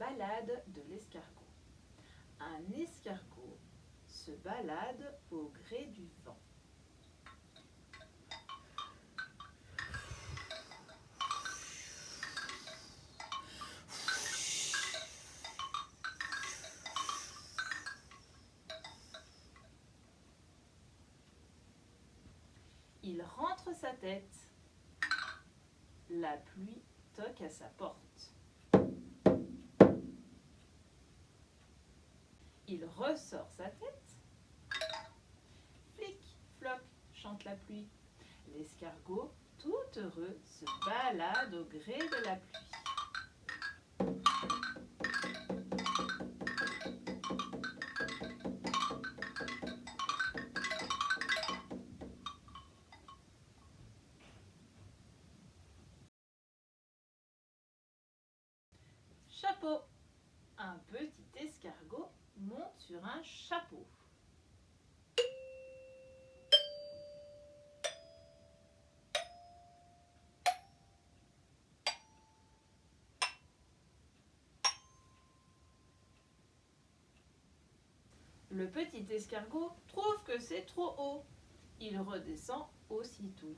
balade de l'escargot. Un escargot se balade au gré du vent. Il rentre sa tête. La pluie toque à sa porte. Il ressort sa tête. Flic, floc, chante la pluie. L'escargot, tout heureux, se balade au gré de la pluie. Chapeau. Un petit escargot monte sur un chapeau. Le petit escargot trouve que c'est trop haut. Il redescend aussitôt.